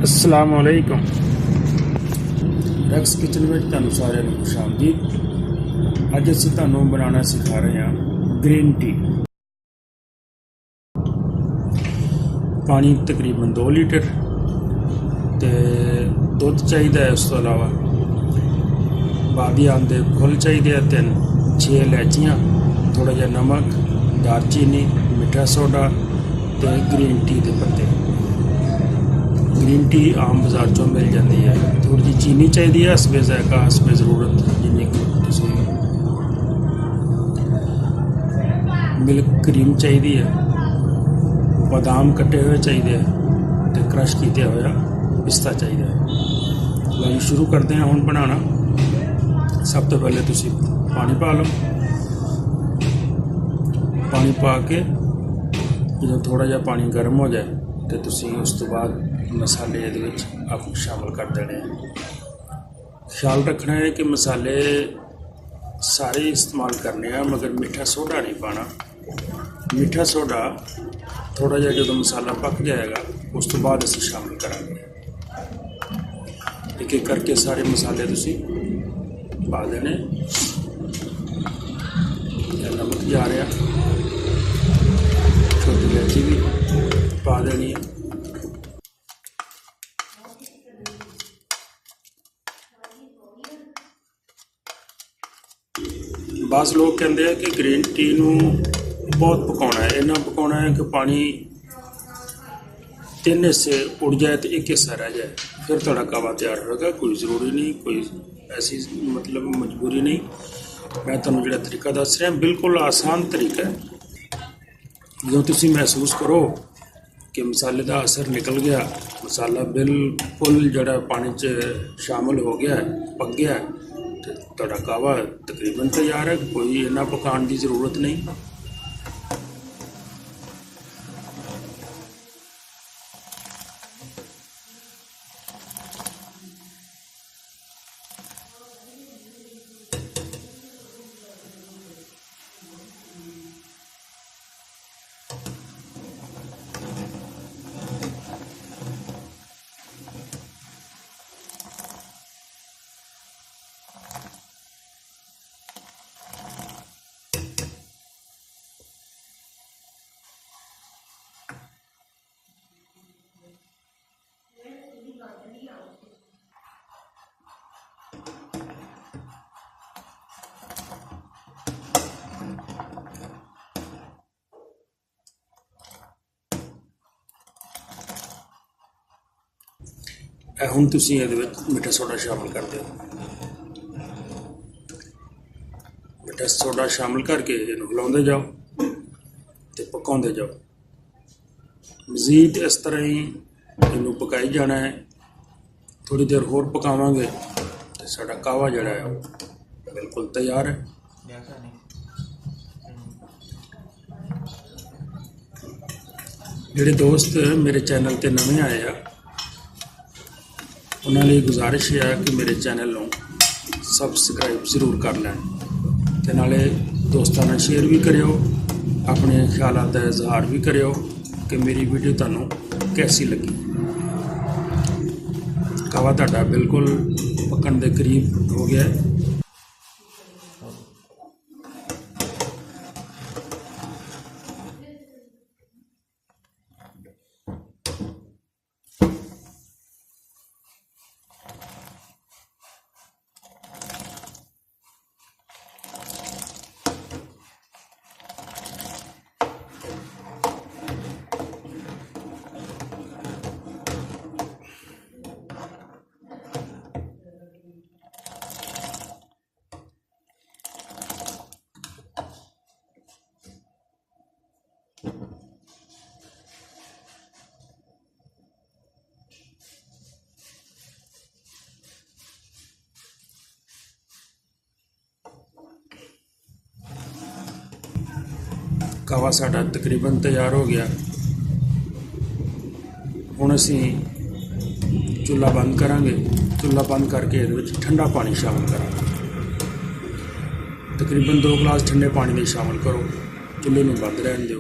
अस्सलाम वालेकुम। Racks kitchen में तुहानू सारिਆਂ ਨੂੰ खुश आमदीद। ਅੱਜ ਅਸੀਂ ਤੁਹਾਨੂੰ ਬਣਾਉਣਾ ਸਿਖਾ ਰਹੇ ਹਾਂ ग्रीन टी। ਪਾਣੀ ਤਕਰੀਬਨ 2 ਲੀਟਰ ਤੇ ਦੁੱਧ ਚਾਹੀਦਾ ਹੈ। ਉਸ ਤੋਂ ਇਲਾਵਾ ਬਾਦੀਆਨ ਦੇ ਫੁੱਲ ਚਾਹੀਦੇ ਆ 6 ਇਲਾਇਚੀਆਂ, ਥੋੜਾ ਜਿਹਾ ਨਮਕ, दालचीनी, मिठा सोडा ਤੇ ग्रीन टी ਦੇ पत्ते। ग्रीन टी आम बाज़ार चों मिल जाती है। थोड़ी जी चीनी चाहिए, हसबे ज़ायका हसबे ज़रूरत जिन्नी मिल्क क्रीम चाहिए है, बादाम कटे हुए चाहिए तो क्रश किया हुआ पिस्ता चाहिए है। लो शुरू करते हैं हुण बनाना। सब तो पहले तुसी पानी पा लो। पानी पा के जो थोड़ा जिहा पानी गर्म हो जाए तो तुसी उस तो बाद मसाले ये आप शामिल कर देने हैं। ख्याल रखना है कि मसाले सारे इस्तेमाल करने हैं, मगर मीठा सोडा नहीं पाना। मीठा सोडा थोड़ा जिहा जो मसाला पक जाएगा उस तो बाद असीं शामिल करांगे। एक एक करके सारे मसाले तुसी पा देने। नमक जा रहा, छोटी इलायची भी पा देनी है। बस लोग कहते हैं कि ग्रीन टी नू बहुत पकाना है, इन्ना पकाना है कि पानी 3 हिस्से उड़ जाए तो 1 हिस्सा रह जाए, फिर थोड़ा कावा तैयार होगा। कोई ज़रूरी नहीं, कोई ऐसी मतलब मजबूरी नहीं। मैं तुहानू जिहड़ा तरीका दस रहा बिल्कुल आसान तरीका है। जो तुसी महसूस करो कि मसाले का असर निकल गया, मसाला बिल्कुल जिहड़ा पानी च शामिल हो गया है, पक गया है, तो तुहाडा कावा तकरीबन तैयार है। कोई इन्ना पकाने की ज़रूरत नहीं। ਹੁਣ ਤੁਸੀਂ ਇਹਦੇ ਵਿੱਚ ਮਿੱਠਾ ਸੋਡਾ ਸ਼ਾਮਿਲ ਕਰ ਦਿਓ। ਮਿੱਠਾ ਸੋਡਾ ਸ਼ਾਮਿਲ ਕਰਕੇ ਇਹਨੂੰ ਹਿਲਾਉਂਦੇ ਜਾਓ ਤੇ ਪਕਾਉਂਦੇ ਜਾਓ। ਮਜ਼ੀਦ ਇਸ ਤਰ੍ਹਾਂ ਹੀ ਇਹਨੂੰ ਪਕਾਈ ਜਾਣਾ ਹੈ। ਥੋੜੀ ਦੇਰ ਹੋਰ ਪਕਾਵਾਂਗੇ ਤੇ ਸਾਡਾ ਕਾਵਾ ਜਿਹੜਾ ਹੈ ਉਹ ਬਿਲਕੁਲ ਤਿਆਰ ਹੈ। ਜਿਹੜੇ ਦੋਸਤ ਮੇਰੇ ਚੈਨਲ ਤੇ ਨਵੇਂ ਆਏ ਆ ਉਹਨਾਂ ਲਈ ਗੁਜ਼ਾਰਿਸ਼ ਹੈ ਕਿ ਮੇਰੇ ਚੈਨਲ ਨੂੰ ਸਬਸਕ੍ਰਾਈਬ ਜ਼ਰੂਰ ਕਰ ਲੈਣ ਤੇ ਨਾਲੇ ਦੋਸਤਾਂ ਨਾਲ ਸ਼ੇਅਰ ਵੀ ਕਰਿਓ। ਆਪਣੇ ਖਿਆਲਾਂ ਦਾ ਇਜ਼ਹਾਰ ਵੀ ਕਰਿਓ ਕਿ ਮੇਰੀ ਵੀਡੀਓ ਤੁਹਾਨੂੰ ਕੈਸੀ ਲੱਗੀ। ਕਾਵਾ ਤੁਹਾਡਾ ਬਿਲਕੁਲ ਪੱਕਣ ਦੇ ਕਰੀਬ ਹੋ ਗਿਆ ਹੈ। ਕਾਵਾ ਸਾਡਾ ਤਕਰੀਬਨ ਤਿਆਰ ਹੋ ਗਿਆ। ਹੁਣ ਅਸੀਂ ਚੁੱਲ੍ਹਾ ਬੰਦ ਕਰਾਂਗੇ। ਚੁੱਲ੍ਹਾ ਬੰਦ ਕਰਕੇ ਇਹਦੇ ਵਿੱਚ ਠੰਡਾ ਪਾਣੀ ਸ਼ਾਮਿਲ ਕਰਾਂਗੇ। तकरीबन 2 गिलास ठंडे पानी में शामिल करो, चुल्हे में बंद रहने दो।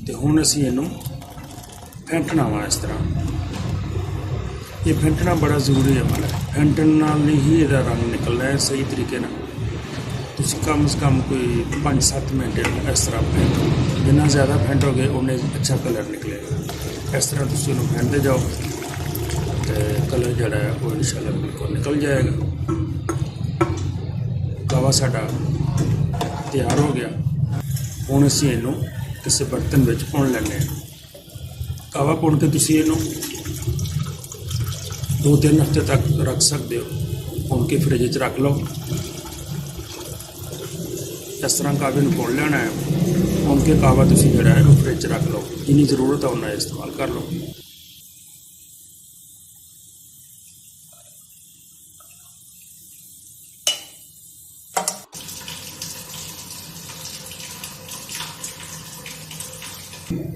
तो हुण असीं इहनूं फेंटना वा इस तरह। ये फेंटना बड़ा जरूरी है, मतलब फेंटन नाल ही इहदा रंग निकलना है सही तरीके नाल। तुसीं कम से कम कोई 5-7 मिनट इस तरह फेंटो, जिन्ना ज़्यादा फेंटोगे उन्ने अच्छा कलर निकलेगा। इस तरह तुसीं उहनूं फेंटते जाओ तो कलर जिहड़ा है वो इंशाअल्लाह बिल्कुल निकल जाएगा। कावा साडा तैयार हो गया। हुण असीं इहनूं किसी बर्तन विच भुन लैंदे हां। कावा भुन के तुसीं इहनूं 2-3 हफ्ते तक रख सकते हो। भुन के फ्रिज च रख लो। इस तरह कावे नूं भुन लेना है। भुन के कावा तुसीं जिहड़ा है इहनूं फ्रिज च रख लो, जिन्नी जरूरत है उन्ना इस्तेमाल कर लो।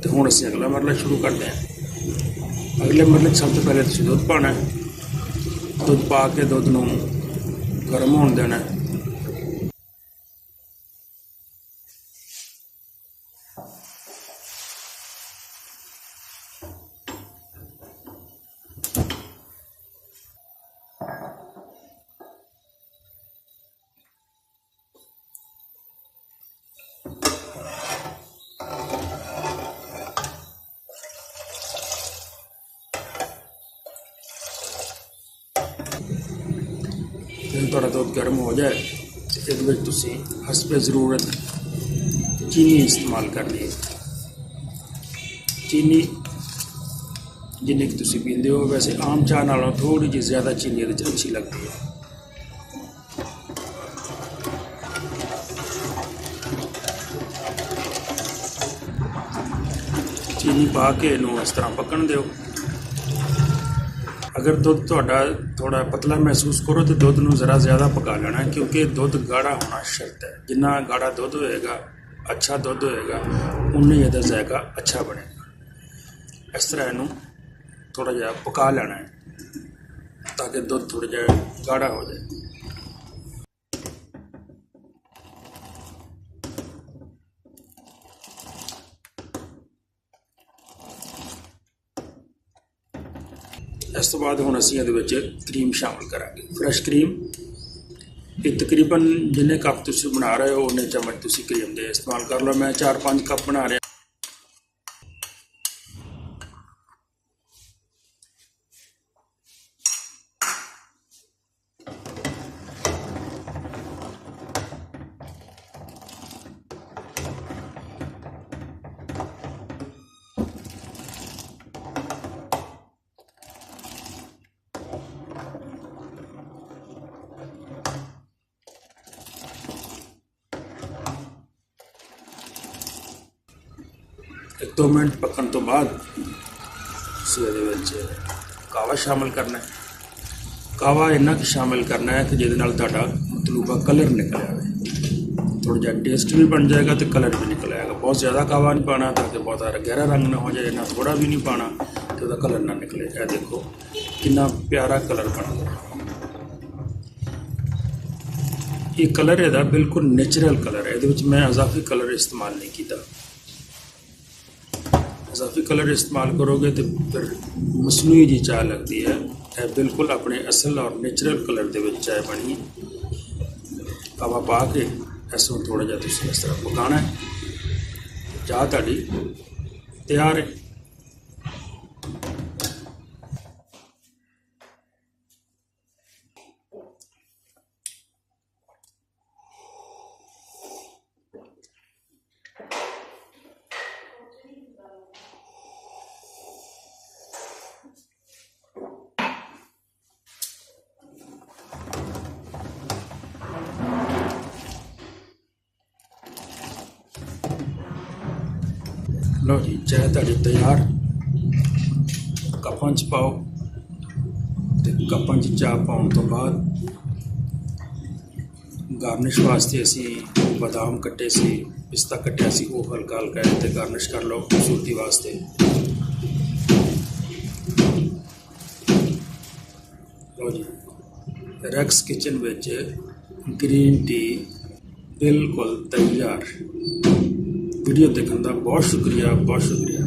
तो हुण असीं अगला मरला शुरू करते हैं। अगले मरले सब तो पहले तुसीं दुध पाना है। दुध पा के दुध नूं गर्म होने देना है। जब थोड़ा दुध गर्म हो जाए तो ये तुसी हसबे ज़रूरत चीनी इस्तेमाल करनी है। चीनी जिन्नी कि तुसी पींदे हो, वैसे आम चाह नालों थोड़ी जी ज़्यादा चीनी ये अच्छी लगती है। चीनी पा के इनू इस तरह पकन दो। अगर दुध थोड़ा पतला महसूस करो तो दुध नूं ज़रा ज़्यादा पका लेना है, क्योंकि दुध गाढ़ा होना शर्त है। जिन्ना गाढ़ा दुध होएगा, अच्छा दुध होएगा, उन्ना ही इहदा जायका अच्छा बनेगा। इस तरह इनू थोड़ा जिहा पका लेना है ताकि दुध थोड़ा जिहा गाढ़ा हो जाए। इस तो बाद हुण असीं इहदे विच क्रीम शामिल करांगे। फ्रैश क्रीम ये तकरीबन जिन्ने कप तुसीं बना रहे हो उन्ने चम्मच तुसीं क्रीम दे इस्तेमाल कर लो। मैं 4-5 कप बना रहा। एक 2 मिनट पकन तो बाद कावा शामिल करना है। कावा इन्ना कि शामिल करना है कि जिहदे नाल तुहाडा मतलूबा कलर निकल आए। थोड़ा जिहा टेस्ट भी बन जाएगा तो कलर भी निकल आएगा। बहुत ज़्यादा कावा नहीं पाना ताकि बहुत गहरा रंग ना हो जाए, ना थोड़ा भी नहीं पाना तो उसका कलर ना निकले। देखो कितना प्यारा कलर बन गया। ये कलर है बिल्कुल नेचुरल कलर है। ये मैं अजाफी कलर इस्तेमाल नहीं किया। इजाफी कलर इस्तेमाल करोगे तो फिर मसनूई जी चाय लगती है। बिल्कुल अपने असल और नेचुरल कलर के चाय बनी। कावा पा के इसमें थोड़ा जहा तुम इस तरह पकाना है। चाह ताड़ी तैयार है। लो जी चाय ताड़ी तैयार। कपां च पाओ तो कपां च चाह पाउण तो बाद गार्निश वास्ते असी बादाम कट्टे सी, पिस्ता कट्टिया सी, वो हल्का हल्का इत्ते गार्निश कर लो खूबसूरती वास्ते। लो जी रैक्स किचन विच ग्रीन टी बिल्कुल तैयार। वीडियो देखने का बहुत शुक्रिया, बहुत शुक्रिया।